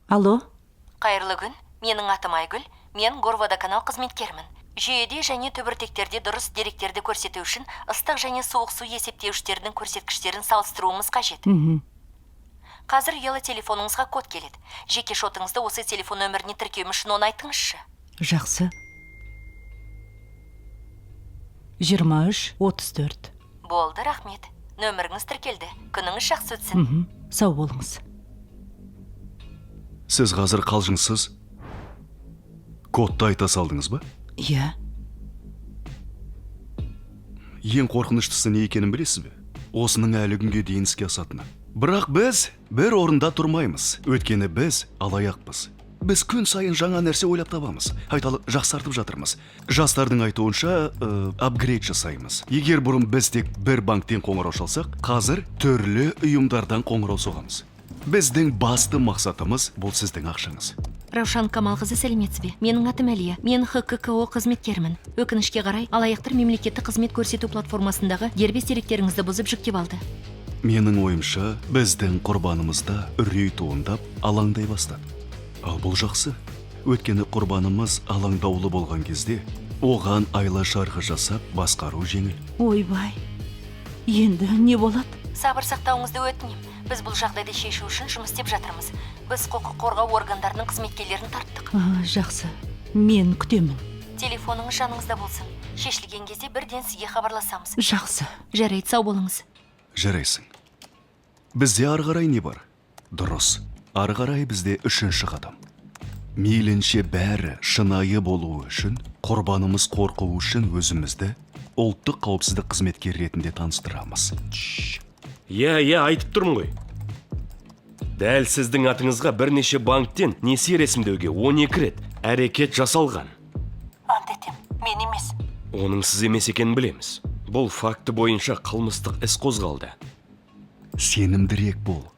Алло? Қайырлы күн, менің атым Айгүл, мен Горводоканал қызметкермін. Жүйеде және түбіртектерде дұрыс деректерді көрсету үшін ыстық және суық су есептеуіштердің көрсеткіштерін салыстыруымыз қажет. Қазір ұялы телефоныңызға код келеді. Жеке шотыңызды осы телефон нөміріне тіркеу үшін оны айтыңызшы. Жақсы. 23-34. Болды, рахмет. Нөміріңіз тіркелді. Күніңіз жақсы өтсін. Сау болыңыз. Сіз қазір қалжыңсыз кодты айта салдыңыз ба? Иә. Ең қорқыныштысы не екенін білесіз бе? Осының әлі күнге дейін іске асатыны. Бірақ біз бір орында тұрмаймыз. Өйткені біз алаяқпыз. Біз күн сайын жаңа нәрсе ойлап табамыз. Айталы жақсартып жатырмыз. Жастардың айтуынша апгрейд жасаймыз. Егер бұрын біз тек бір банктен қоңырау шалсақ, қазір түрлі ұйымдардан қоңырау соғамыз. Біздің басты мақсатымыз бұл сіздің ақшаңыз. Раушан Камалқызы, сәлеметсіз бе? Менің атым Әлия. Мен ХККО қызметкермін. Өкінішке қарай, алаяқтар мемлекеттік қызмет көрсету платформасындағы дербес деректеріңізді бұзып жүктеп алды. Менің ойымша, біздің құрбанымызда үрей туындап, алаңдай бастады. Ал бұл жақсы. Өйткені құрбанымыз алаңдаулы болған кезде, оған айла шарқы жасап, басқару жеңіл. Ойбай. Енді не болады? Сабыр сақтауыңызды өтінем. Біз бұл жағдайды шешу үшін жұмыс істеп жатырмыз. Біз құқық қорғау органдарының қызметкерлерін тарттық. Жақсы. Мен күтемін. Телефоныңыз жаныңызда болсын. Шешілген кезде бірден сізге хабарласамыз. Жақсы. Жарайды, сау болыңыз. Жарайсың. Бізде ары қарай не бар? Дұрыс. Ары қарай бізде үшінші қадам. Мейлінше бәрі шынайы болуы үшін, құрбанымыз қорқуы үшін өзімізді ұлттық қауіпсіздік қызметкер ретінде таныстырамыз. Иә, айтып тұрмын ғой. Дәл сіздің атыңызға бірнеше банктен несие ресімдеуге 12 рет әрекет жасалған. Ант етем, мен емес. Оның сіз емес екенін білеміз. Бұл факті бойынша қылмыстық іс қозғалды. Сенімдірек бол.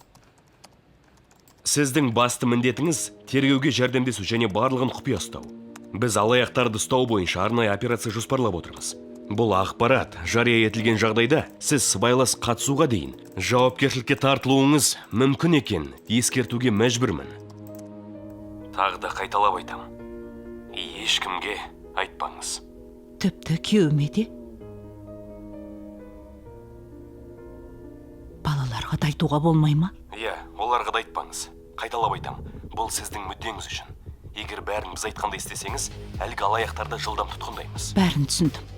Сіздің басты міндетіңіз тергеуге жәрдемдесу және барлығын құпия ұстау. Біз алаяқтарды ұстау бойынша арнайы операция жоспарлап отырмыз. Бұл ақпарат жария етілген жағдайда сіз сыбайлас қатысуға дейін жауапкершілікке тартылуыңыз мүмкін екен ескертуге мәжбүрмін. Тағы да қайталап айтам. Ешкімге айтпаңыз. Тіпті күйеуіме де? Балаларға да айтуға болмай ма? Иә, оларға да айтпаңыз. Қайталап айтам. Бұл сіздің мүддеңіз үшін. Егер бәрін біз айтқандай істесеңіз, әлгі алаяқтарды жылдам тұтқындаймыз. Бәрін түсіндім.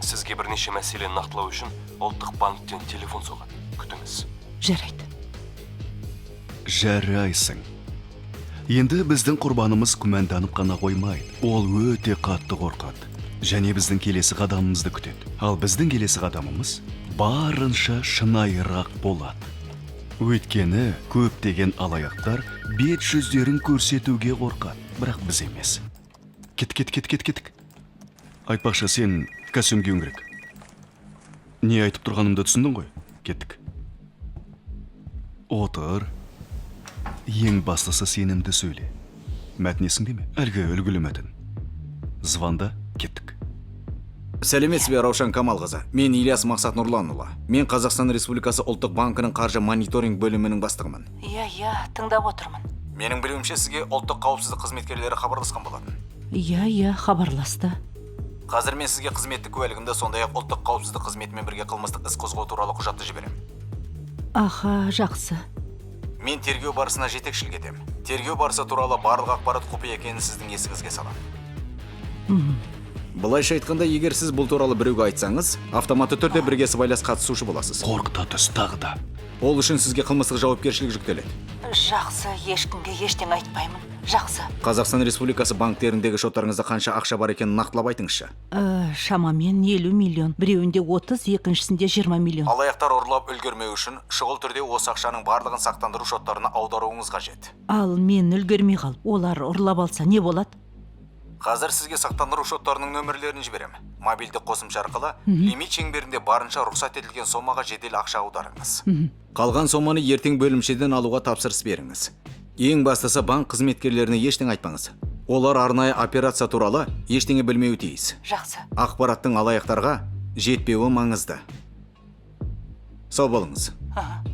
Сізге бірнеше мәселені нақтылау үшін ұлттық банктен телефон соғады. Күтіңіз. Жарайды. Жарайсың. Енді біздің құрбанымыз күмәнданып қана қоймайды. Ол өте қатты қорқады. Және біздің келесі қадамымызды күтеді. Ал біздің келесі қадамымыз барынша шынайырақ болады. Өйткені көптеген алаяқтар бет жүздерін көрсетуге қорқады, бірақ біз емес. Кеттік. Айтпақшы, сен костюм киюің керек. Не айтып тұрғанымды түсіндің ғой? Кеттік. Отыр. Ең бастысы сенімді сөйле. Мәтін есіңде ме? Әлгі үлгілі мәтін. Звонда. Кеттік. Сәлеметсіз бе, Раушан Камалқызы. Мен Ильяс Мақсат Нұрланұлы. Мен Қазақстан Республикасы ұлттық банкінің қаржы мониторинг бөлімінің бастығымын. Иә, тыңдап отырмын. Менің білуімше сізге ұлттық қауіпсіздік қызметкерлері хабарласқан болатын. Иә, хабарласты. Қазір мен сізге қызметтік куәлігімді, сондай-ақ ұлттық қауіпсіздік қызметімен бірге қылмыстық іс қозғау туралы құжатты жіберем. Аха, жақсы. Мен тергеу барысына жетекшілік етем. Тергеу барысы туралы барлық ақпарат құпия екенін сіздің есіңізге салам. Былайша айтқанда, егер сіз бұл туралы біреуге айтсаңыз, автоматты түрде бірге сыбайлас қатысушы боласыз. Қорқыта түс тағы да. Ол үшін сізге қылмыстық жауапкершілік жүктеледі. Жақсы, ешкімге ештеңе айтпаймын. Жақсы. Қазақстан Республикасы банктеріндегі шоттарыңызда қанша ақша бар екенін нақтылап айтыңызшы. Шамамен 50 миллион. Біреуінде 30, екіншісінде 20 миллион. Алаяқтар ұрлап үлгермеу үшін шұғыл түрде осы ақшаның барлығын сақтандыру шоттарына аударуыңыз қажет. Ал мен үлгермей қалып, олар ұрлап алса не болады? Қазір сізге сақтандыру шоттарының нөмірлерін жіберем. Мобильдік қосымша арқылы лимит шеңберінде барынша рұқсат етілген сомаға жедел ақша аударыңыз. Қалған соманы ертең бөлімшеден алуға тапсырыс беріңіз. Ең бастысы банк қызметкерлеріне ештеңе айтпаңыз. Олар арнайы операция туралы ештеңе білмеуі тиіс. Жақсы. Ақпараттың алаяқтарға жетпеуі маңызды. Сау болыңыз.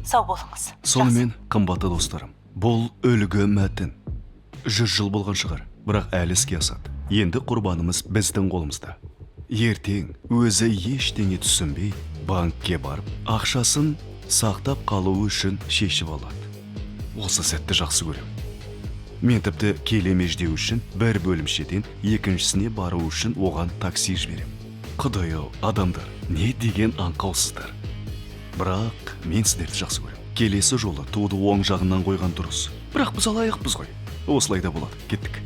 Сау болыңыз. Сонымен, қымбатты достарым, бұл үлгі мәтін. 100 жыл болған шығар, бірақ әлі іске асады. Енді құрбанымыз біздің қолымызда. Ертең өзі ештеңе түсінбей банкке барып, ақшасын сақтап қалуы үшін шешіп алады. Осы сәтті жақсы көремін. Мен тіпті келемеждеу үшін бір бөлімшеден екіншісіне бару үшін оған такси жіберем. Құдай-ау, адамдар, не деген аңқаусыздар. Бірақ мен сіздерді жақсы көрем. Келесі жолы туды оң жағынан қойған дұрыс. Бірақ біз алаяқпыз ғой. Осылай да болады. Кеттік.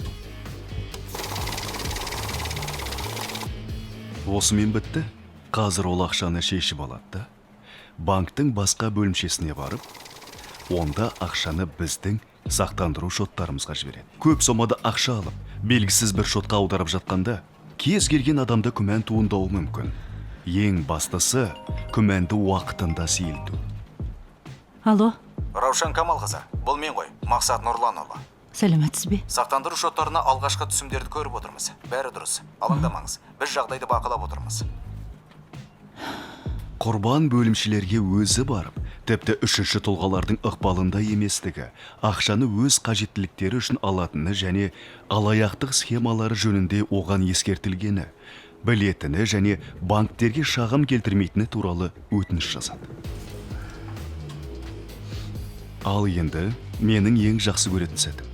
Осымен бітті. Қазір ол ақшаны шешіп алады да, банктың басқа бөлімшесіне барып, онда ақшаны біздің сақтандыру шоттарымызға жібереді. Көп сомада ақша алып, белгісіз бір шотқа аударып жатқанда, кез келген адамда күмән туындауы мүмкін. Ең бастысы, күмәнді уақытында сейілту. Алло, Раушан Камалқызы, бұл мен ғой, Мақсат Нұрланұлы. сәлеметсіз бе? Сақтандыру шоттарына алғашқы түсімдерді көріп отырмыз. Бәрі дұрыс. Алаңдамаңыз. Біз жағдайды бақылап отырмыз. Құрбан бөлімшелерге өзі барып, тіпті үшінші тұлғалардың ықпалында еместігі, ақшаны өз қажеттіліктері үшін алатыны және алаяқтық схемалары жөнінде оған ескертілгені, білетіні және банктерге шағым келтірмейтіні туралы өтініш жазады. Ал енді менің ең жақсы көретін сәтім.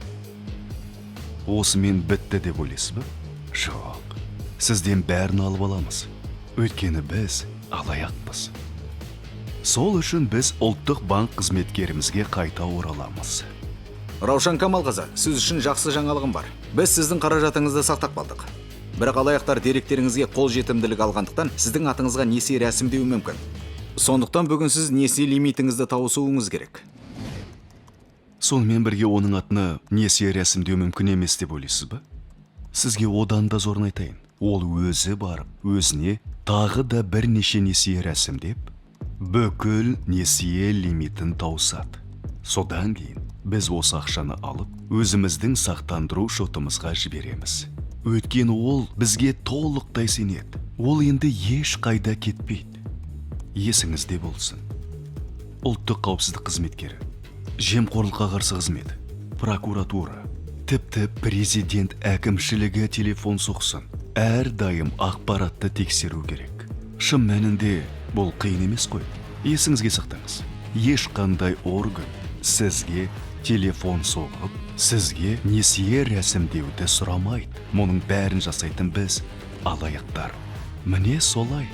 Осымен бітті деп ойлайсыз ба? Жоқ. Сізден бәрін алып аламыз. Өйткені біз алаяқпыз. Сол үшін біз ұлттық банк қызметкерімізге қайта ораламыз. Раушан Камалқызы, сіз үшін жақсы жаңалығым бар. Біз сіздің қаражатыңызды сақтап қалдық. Бірақ алаяқтар деректеріңізге қол жетімділік алғандықтан сіздің атыңызға несие рәсімдеуі мүмкін. Сондықтан бүгін сіз несие лимитіңізді тауысуыңыз керек. Сонымен бірге оның атына несие рәсімдеу мүмкін емес деп ойлайсыз ба? Сізге одан да зорын айтайын. Ол өзі барып, өзіне тағы да бірнеше несие рәсімдеп, бүкіл несие лимитін тауысады. Содан кейін біз осы ақшаны алып, өзіміздің сақтандыру шотымызға жібереміз. Өйткені ол бізге толықтай сенеді. Ол енді еш қайда кетпейді. Есіңізде болсын. Ұлттық қауіпсіздік қызметкері, жемқорлыққа қарсы қызмет, прокуратура, тіпті президент әкімшілігі телефон соқсын. Әрдайым ақпаратты тексеру керек. Шын мәнінде бұл қиын емес қой. Есіңізге сақтаңыз. Ешқандай орган сізге телефон соғып, сізге несие рәсімдеуді сұрамайды. Мұның бәрін жасайтын біз алаяқтар. Міне солай.